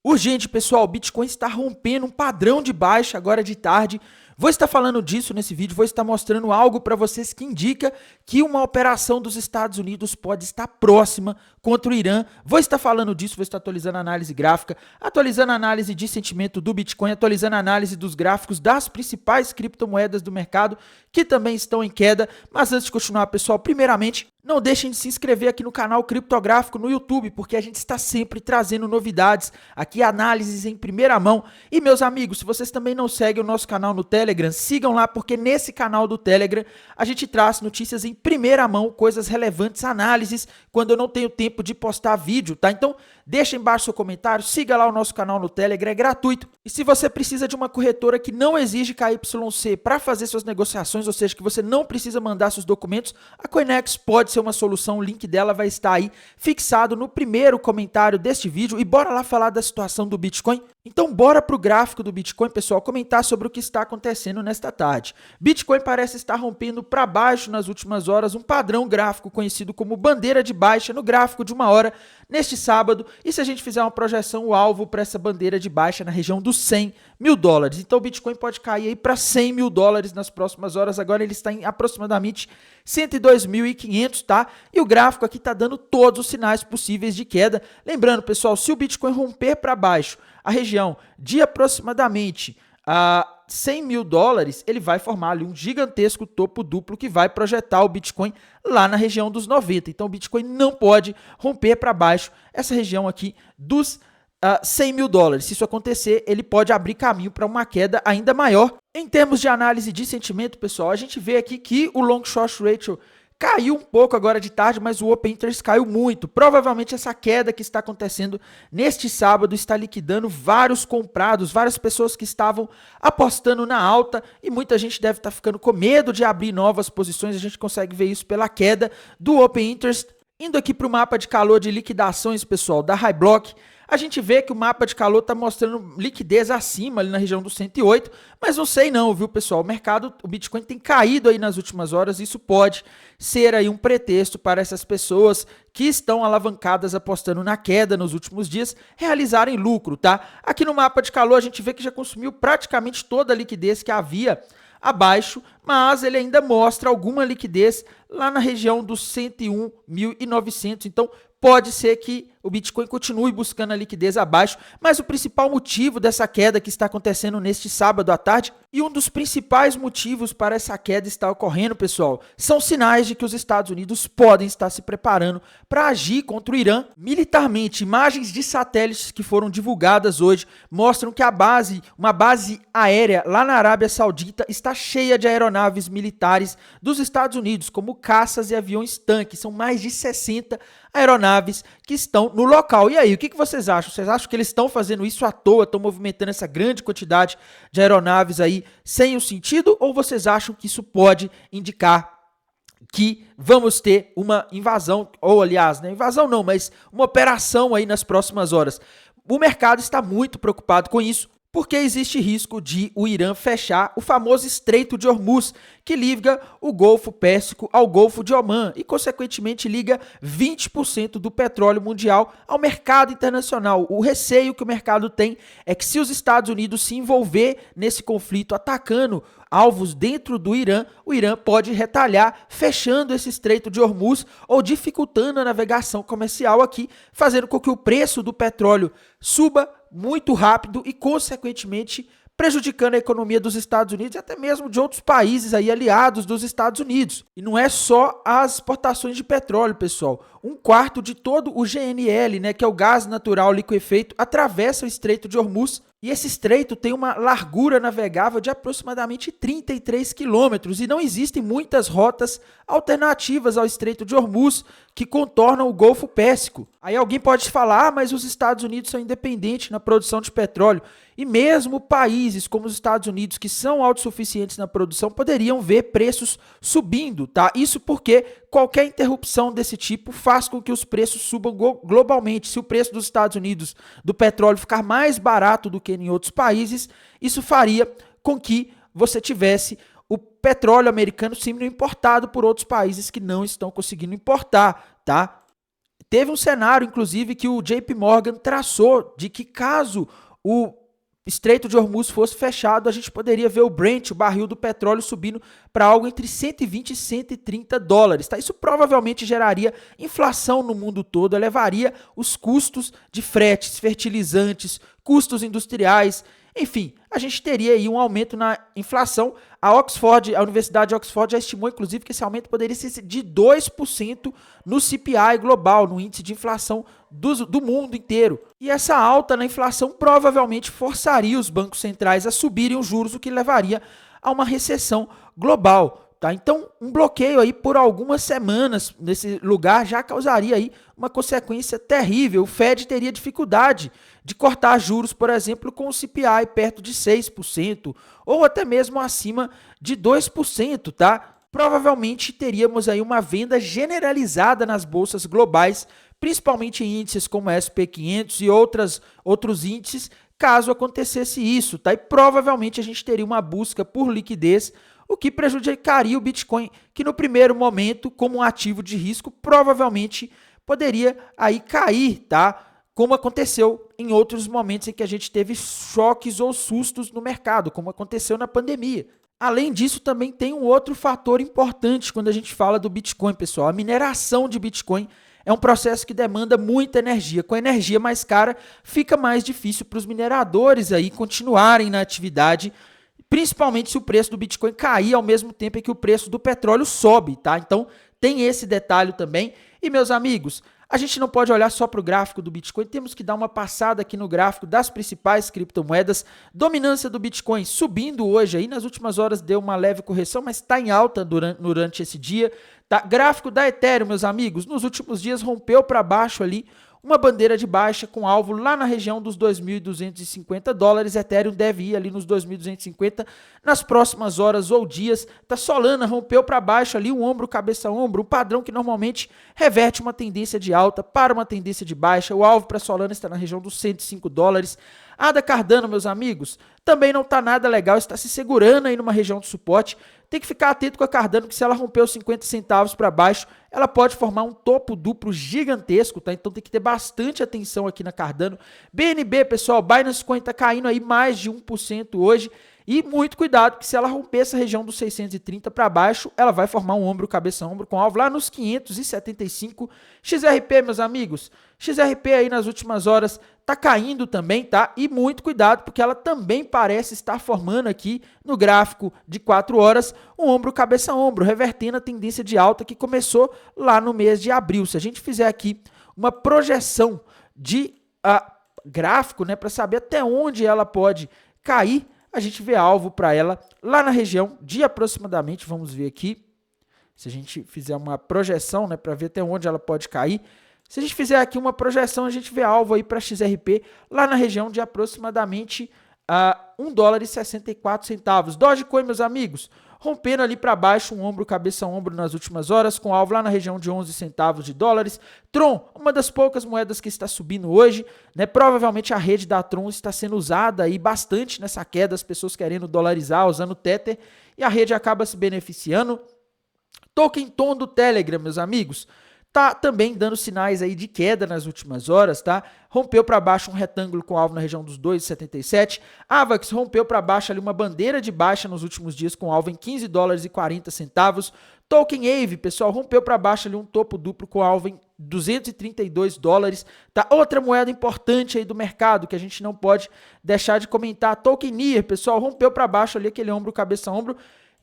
Urgente, pessoal, o Bitcoin está rompendo um padrão de baixa agora de tarde. Vou estar falando disso nesse vídeo, vou estar mostrando algo para vocês que indica que uma operação dos Estados Unidos pode estar próxima contra o Irã. Vou estar falando disso, vou estar atualizando a análise gráfica, atualizando a análise de sentimento do Bitcoin, atualizando a análise dos gráficos das principais criptomoedas do mercado, que também estão em queda. Mas antes de continuar, pessoal, primeiramente, não deixem de se inscrever aqui no canal Criptográfico no YouTube, porque a gente está sempre trazendo novidades, aqui análises em primeira mão. E meus amigos, se vocês também não seguem o nosso canal no Telegram, sigam lá, porque nesse canal do Telegram a gente traz notícias em primeira mão, coisas relevantes, análises, quando eu não tenho tempo de postar vídeo, tá? Então, deixa embaixo seu comentário, siga lá o nosso canal no Telegram, é gratuito. E se você precisa de uma corretora que não exige KYC para fazer suas negociações, ou seja, que você não precisa mandar seus documentos, a Coinex pode ser uma solução. O link dela vai estar aí fixado no primeiro comentário deste vídeo. E bora lá falar da situação do Bitcoin? Então bora para o gráfico do Bitcoin, pessoal, comentar sobre o que está acontecendo nesta tarde. Bitcoin parece estar rompendo para baixo nas últimas horas um padrão gráfico conhecido como bandeira de baixa no gráfico de uma hora neste sábado. E se a gente fizer uma projeção, o alvo para essa bandeira de baixa na região dos 100 mil dólares. Então o Bitcoin pode cair aí para 100 mil dólares nas próximas horas. Agora ele está em aproximadamente 102.500, tá? E o gráfico aqui está dando todos os sinais possíveis de queda. Lembrando, pessoal, se o Bitcoin romper para baixo a região de aproximadamente 100 mil dólares, ele vai formar ali um gigantesco topo duplo que vai projetar o Bitcoin lá na região dos 90. Então o Bitcoin não pode romper para baixo essa região aqui dos 100 mil dólares. Se isso acontecer, ele pode abrir caminho para uma queda ainda maior. Em termos de análise de sentimento, pessoal, a gente vê aqui que o long short ratio caiu um pouco agora de tarde, mas o Open Interest caiu muito. Provavelmente essa queda que está acontecendo neste sábado está liquidando vários comprados, várias pessoas que estavam apostando na alta, e muita gente deve estar ficando com medo de abrir novas posições. A gente consegue ver isso pela queda do Open Interest. Indo aqui para o mapa de calor de liquidações, pessoal, da High Block, a gente vê que o mapa de calor está mostrando liquidez acima ali na região dos 108, mas não sei não, viu, pessoal? O Bitcoin tem caído aí nas últimas horas. Isso pode ser aí um pretexto para essas pessoas que estão alavancadas apostando na queda nos últimos dias realizarem lucro, tá? Aqui no mapa de calor a gente vê que já consumiu praticamente toda a liquidez que havia abaixo, mas ele ainda mostra alguma liquidez lá na região dos 101.900, então pode ser que o Bitcoin continue buscando a liquidez abaixo, mas o principal motivo dessa queda que está acontecendo neste sábado à tarde, e um dos principais motivos para essa queda estar ocorrendo, pessoal, são sinais de que os Estados Unidos podem estar se preparando para agir contra o Irã militarmente. Imagens de satélites que foram divulgadas hoje mostram que uma base aérea lá na Arábia Saudita está cheia de aeronaves militares dos Estados Unidos, como caças e aviões tanques. São mais de 60 aeronaves que estão no local. E aí, o que vocês acham? Vocês acham que eles estão fazendo isso à toa, estão movimentando essa grande quantidade de aeronaves aí sem o sentido? Ou vocês acham que isso pode indicar que vamos ter uma invasão, ou aliás, né, invasão não, mas uma operação aí nas próximas horas? O mercado está muito preocupado com isso, porque existe risco de o Irã fechar o famoso Estreito de Hormuz, que liga o Golfo Pérsico ao Golfo de Omã e, consequentemente, liga 20% do petróleo mundial ao mercado internacional. O receio que o mercado tem é que, se os Estados Unidos se envolver nesse conflito atacando alvos dentro do Irã, o Irã pode retalhar fechando esse Estreito de Hormuz ou dificultando a navegação comercial aqui, fazendo com que o preço do petróleo suba muito rápido e, consequentemente, prejudicando a economia dos Estados Unidos e até mesmo de outros países aí aliados dos Estados Unidos. E não é só as exportações de petróleo, pessoal. 1/4 de todo o GNL, né, que é o gás natural liquefeito, atravessa o Estreito de Hormuz. E esse estreito tem uma largura navegável de aproximadamente 33 quilômetros, e não existem muitas rotas alternativas ao Estreito de Hormuz que contornam o Golfo Pérsico. Aí alguém pode falar, mas os Estados Unidos são independentes na produção de petróleo. E mesmo países como os Estados Unidos, que são autossuficientes na produção, poderiam ver preços subindo, tá? Isso porque qualquer interrupção desse tipo faz com que os preços subam globalmente. Se o preço dos Estados Unidos do petróleo ficar mais barato do que em outros países, isso faria com que você tivesse o petróleo americano sendo importado por outros países que não estão conseguindo importar, tá? Teve um cenário, inclusive, que o JP Morgan traçou de que caso o Estreito de Hormuz fosse fechado, a gente poderia ver o Brent, o barril do petróleo, subindo para algo entre 120 e 130 dólares. Tá? Isso provavelmente geraria inflação no mundo todo, elevaria os custos de fretes, fertilizantes, custos industriais. Enfim, a gente teria aí um aumento na inflação. A Universidade de Oxford já estimou, inclusive, que esse aumento poderia ser de 2% no CPI global, no índice de inflação do mundo inteiro. E essa alta na inflação provavelmente forçaria os bancos centrais a subirem os juros, o que levaria a uma recessão global. Tá? Então, um bloqueio aí por algumas semanas nesse lugar já causaria aí uma consequência terrível. O Fed teria dificuldade de cortar juros, por exemplo, com o CPI perto de 6% ou até mesmo acima de 2%, tá? Provavelmente teríamos aí uma venda generalizada nas bolsas globais, principalmente em índices como SP500 e outros índices, caso acontecesse isso, tá? E provavelmente a gente teria uma busca por liquidez, o que prejudicaria o Bitcoin, que no primeiro momento, como um ativo de risco, provavelmente poderia aí cair, tá? Como aconteceu em outros momentos em que a gente teve choques ou sustos no mercado, como aconteceu na pandemia. Além disso, também tem um outro fator importante quando a gente fala do Bitcoin, pessoal. A mineração de Bitcoin é um processo que demanda muita energia. Com a energia mais cara, fica mais difícil para os mineradores aí continuarem na atividade, principalmente se o preço do Bitcoin cair ao mesmo tempo em que o preço do petróleo sobe, tá? Então, tem esse detalhe também. E, meus amigos, a gente não pode olhar só para o gráfico do Bitcoin, temos que dar uma passada aqui no gráfico das principais criptomoedas. Dominância do Bitcoin subindo hoje, aí nas últimas horas deu uma leve correção, mas está em alta durante esse dia. Tá? Gráfico da Ethereum, meus amigos, nos últimos dias rompeu para baixo ali uma bandeira de baixa com alvo lá na região dos 2.250 dólares. Ethereum deve ir ali nos 2.250 nas próximas horas ou dias. Tá, Solana rompeu para baixo ali, um ombro, cabeça, ombro, o padrão que normalmente reverte uma tendência de alta para uma tendência de baixa. O alvo para Solana está na região dos 105 dólares. ADA Cardano, meus amigos, também não está nada legal, está se segurando aí numa região de suporte. Tem que ficar atento com a Cardano, que se ela romper os 50 centavos para baixo, ela pode formar um topo duplo gigantesco, tá? Então tem que ter bastante atenção aqui na Cardano. BNB, pessoal, Binance Coin está caindo aí mais de 1% hoje. E muito cuidado, que se ela romper essa região dos 630 para baixo, ela vai formar um ombro, cabeça, ombro com alvo lá nos 575. XRP, meus amigos, XRP aí nas últimas horas tá caindo também, tá? E muito cuidado, porque ela também parece estar formando aqui no gráfico de 4 horas um ombro, cabeça, ombro, revertendo a tendência de alta que começou lá no mês de abril. Se a gente fizer aqui uma projeção de gráfico, né, para saber até onde ela pode cair, a gente vê alvo para ela lá na região de aproximadamente, vamos ver aqui, se a gente fizer uma projeção, né, para ver até onde ela pode cair. Se a gente fizer aqui uma projeção, a gente vê alvo aí para XRP lá na região de aproximadamente $1,64. Dogecoin, meus amigos, rompendo ali para baixo um ombro, cabeça, ombro nas últimas horas, com alvo lá na região de 11 centavos de dólares. Tron, uma das poucas moedas que está subindo hoje, né? Provavelmente a rede da Tron está sendo usada aí bastante nessa queda, as pessoas querendo dolarizar, usando Tether, e a rede acaba se beneficiando. Token Ton do Telegram, meus amigos, tá também dando sinais aí de queda nas últimas horas, tá? Rompeu para baixo um retângulo com alvo na região dos 2,77. Avax rompeu para baixo ali uma bandeira de baixa nos últimos dias com alvo em $15,40. Token Aave, pessoal, rompeu para baixo ali um topo duplo com alvo em $232, tá? Outra moeda importante aí do mercado que a gente não pode deixar de comentar, Token Near, pessoal, rompeu para baixo ali aquele ombro, cabeça, ombro,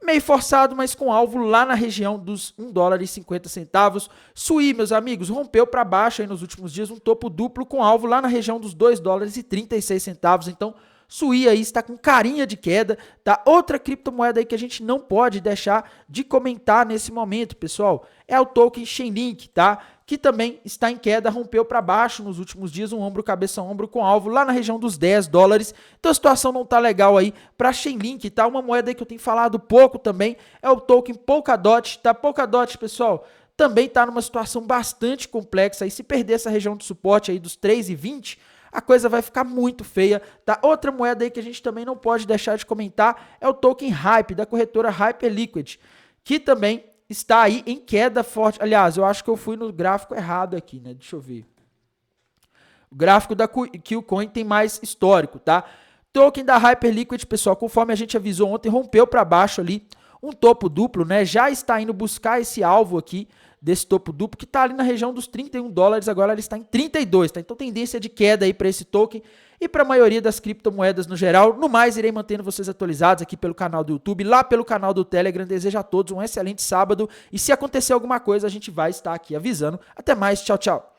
meio forçado, mas com alvo lá na região dos $1,50. Sui, meus amigos, rompeu para baixo aí nos últimos dias um topo duplo com alvo lá na região dos $2,36. Então, Sui aí está com carinha de queda, tá? Outra criptomoeda aí que a gente não pode deixar de comentar nesse momento, pessoal, é o token Chainlink, tá? Que também está em queda, rompeu para baixo nos últimos dias, um ombro, cabeça, ombro com alvo lá na região dos $10. Então a situação não tá legal aí para Chainlink, tá? Uma moeda aí que eu tenho falado pouco também é o token Polkadot, tá? Polkadot, pessoal, também está numa situação bastante complexa aí. Se perder essa região de suporte aí dos 3,20, a coisa vai ficar muito feia, tá? Outra moeda aí que a gente também não pode deixar de comentar é o token Hype, da corretora Hyperliquid, que também está aí em queda forte. Aliás, eu acho que eu fui no gráfico errado aqui, né? Deixa eu ver. O gráfico da Qcoin tem mais histórico, tá? Token da Hyperliquid, pessoal, conforme a gente avisou ontem, rompeu para baixo ali um topo duplo, né? Já está indo buscar esse alvo aqui desse topo duplo, que está ali na região dos 31 dólares, agora ele está em 32, tá? Então tendência de queda aí para esse token e para a maioria das criptomoedas no geral. No mais, irei mantendo vocês atualizados aqui pelo canal do YouTube, lá pelo canal do Telegram. Desejo a todos um excelente sábado e se acontecer alguma coisa, a gente vai estar aqui avisando. Até mais, tchau, tchau.